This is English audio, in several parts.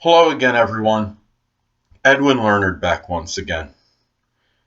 Hello again, everyone. Edwin Learnard back once again.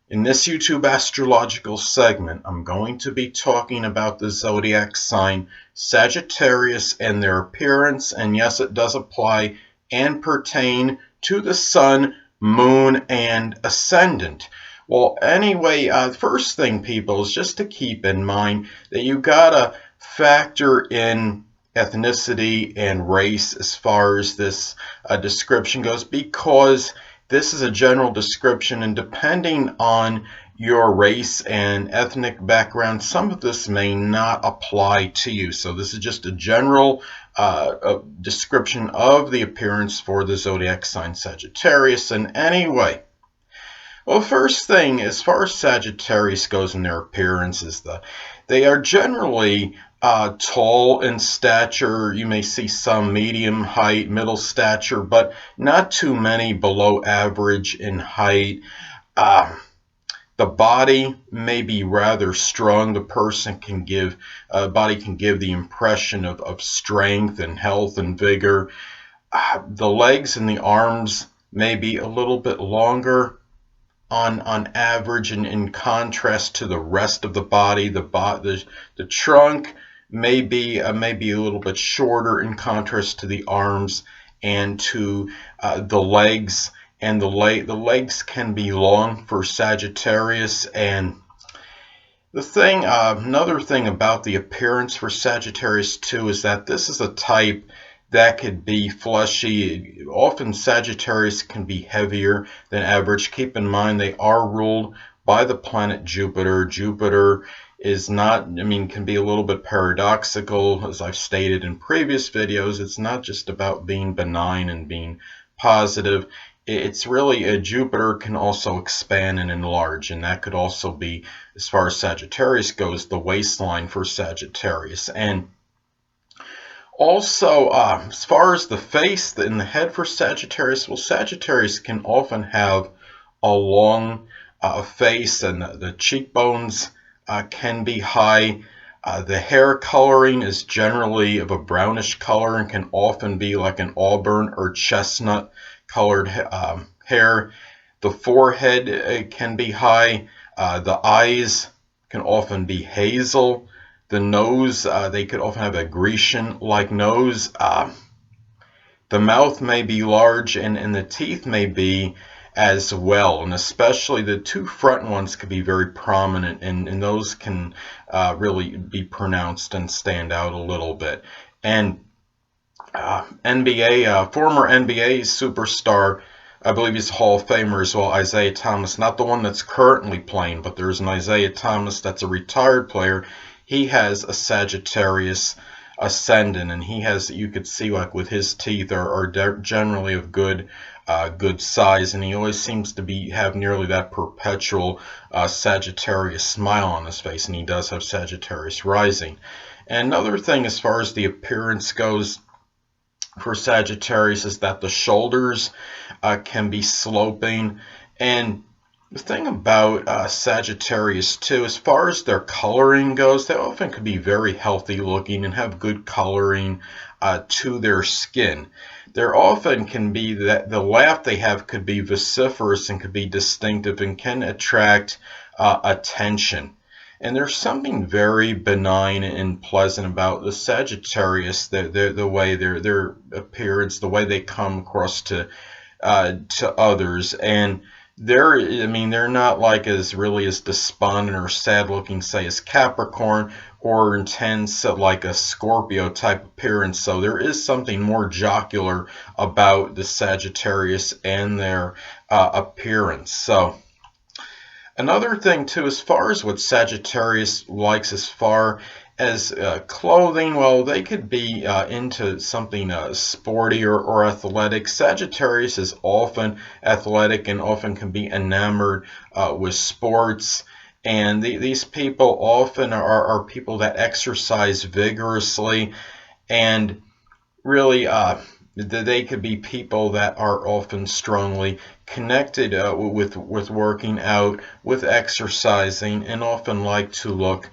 In this YouTube astrological segment, I'm going to be talking about the zodiac sign Sagittarius and their appearance, and yes, it does apply and pertain to the sun, moon, and ascendant. Well, anyway, first thing, people, is just to keep in mind that you gotta factor in ethnicity and race as far as this description goes, because this is a general description, and depending on your race and ethnic background, some of this may not apply to you. So this is just a general description of the appearance for the zodiac sign Sagittarius. And anyway, well, first thing, as far as Sagittarius goes in their appearance, is they are generally tall in stature. You may see some medium height, middle stature, but not too many below average in height. The body may be rather strong. The person can give, body can give the impression of strength and health and vigor. The legs and the arms may be a little bit longer on average, and in contrast to the rest of the body. The trunk may be a little bit shorter in contrast to the arms and to the legs. And the legs can be long for Sagittarius. And another thing about the appearance for Sagittarius too is that this is a type that could be fleshy. Often Sagittarius can be heavier than average. Keep in mind they are ruled by the planet Jupiter. Jupiter is not, can be a little bit paradoxical, as I've stated in previous videos. It's not just about being benign and being positive. It's really, Jupiter can also expand and enlarge, and that could also be, as far as Sagittarius goes, the waistline for Sagittarius. And also, as far as the face and the head for Sagittarius, well, Sagittarius can often have a long face, and the cheekbones can be high. The hair coloring is generally of a brownish color and can often be like an auburn or chestnut colored hair. The forehead can be high. The eyes can often be hazel. The nose, they could often have a Grecian-like nose. The mouth may be large, and the teeth may be as well. And especially the two front ones could be very prominent, and those can really be pronounced and stand out a little bit. And former NBA superstar, I believe he's a Hall of Famer as well, Isaiah Thomas, not the one that's currently playing, but there's an Isaiah Thomas that's a retired player. He has a Sagittarius Ascendant, and he has, you could see, like, with his teeth are generally of good size, and he always seems to have nearly that perpetual Sagittarius smile on his face, and he does have Sagittarius rising. And another thing as far as the appearance goes for Sagittarius is that the shoulders can be sloping. And the thing about Sagittarius too, as far as their coloring goes, they often could be very healthy looking and have good coloring to their skin. There often can be that the laugh they have could be vociferous and could be distinctive and can attract attention. And there's something very benign and pleasant about the Sagittarius, the way their appearance, the way they come across to others. And they're not like as despondent or sad looking, say, as Capricorn, or intense like a Scorpio type appearance. So there is something more jocular about the Sagittarius and their appearance. So another thing too, as far as what Sagittarius likes as far as clothing, well, they could be into something sporty or athletic. Sagittarius is often athletic and often can be enamored with sports. And these people often are people that exercise vigorously, and really they could be people that are often strongly connected with working out, with exercising, and often like to look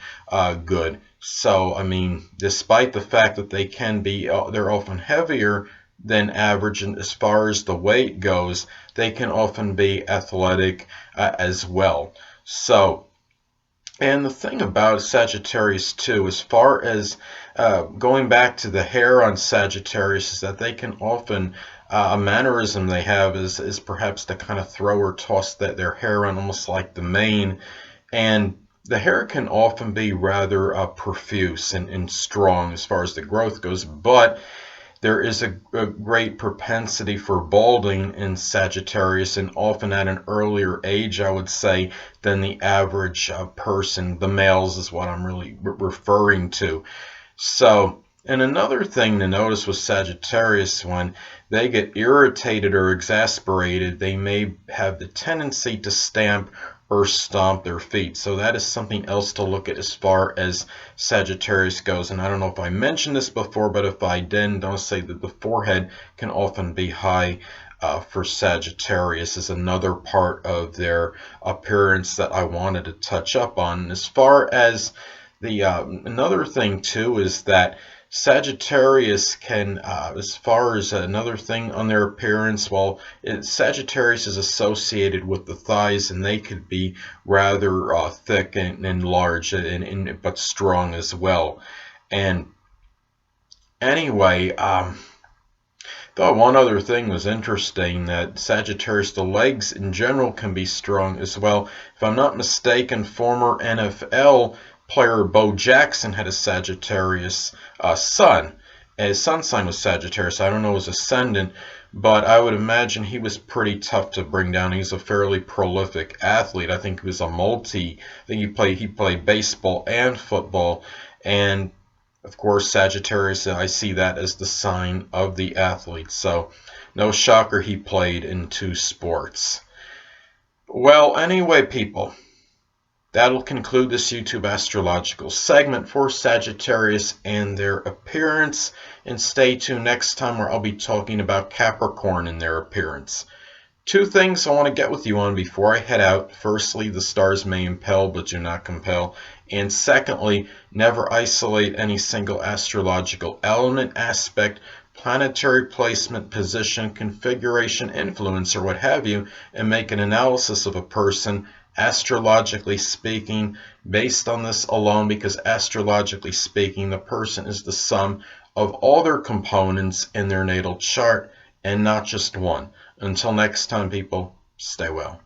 good. So, despite the fact that they can be, they're often heavier than average, and as far as the weight goes, they can often be athletic as well. So, and the thing about Sagittarius too, as far as going back to the hair on Sagittarius, is that they can often, a mannerism they have is perhaps to kind of throw or toss their hair on, almost like the mane. And the hair can often be rather profuse and strong as far as the growth goes, but there is a great propensity for balding in Sagittarius, and often at an earlier age, I would say, than the average person. The males is what I'm really referring to. So, and another thing to notice with Sagittarius, when they get irritated or exasperated, they may have the tendency to stamp or stomp their feet. So that is something else to look at as far as Sagittarius goes. And I don't know if I mentioned this before, but if I didn't, don't say that the forehead can often be high for Sagittarius, is another part of their appearance that I wanted to touch up on. And as far as the another thing too is that Sagittarius can, as far as another thing on their appearance, well, Sagittarius is associated with the thighs, and they could be rather thick and large, but strong as well. And anyway, thought one other thing was interesting, that Sagittarius, the legs in general can be strong as well. If I'm not mistaken, former NFL player Bo Jackson had a Sagittarius sun. His sun sign was Sagittarius. I don't know his ascendant, but I would imagine he was pretty tough to bring down. He's a fairly prolific athlete. I think he was I think he played baseball and football, and of course, Sagittarius, I see that as the sign of the athlete. So, no shocker he played in 2 sports. Well, anyway, people, that'll conclude this YouTube astrological segment for Sagittarius and their appearance. And stay tuned next time, where I'll be talking about Capricorn and their appearance. 2 things I want to get with you on before I head out. Firstly, the stars may impel but do not compel. And secondly, never isolate any single astrological element, aspect, planetary placement, position, configuration, influence, or what have you, and make an analysis of a person, astrologically speaking, based on this alone, because astrologically speaking, the person is the sum of all their components in their natal chart, and not just one. Until next time, people, stay well.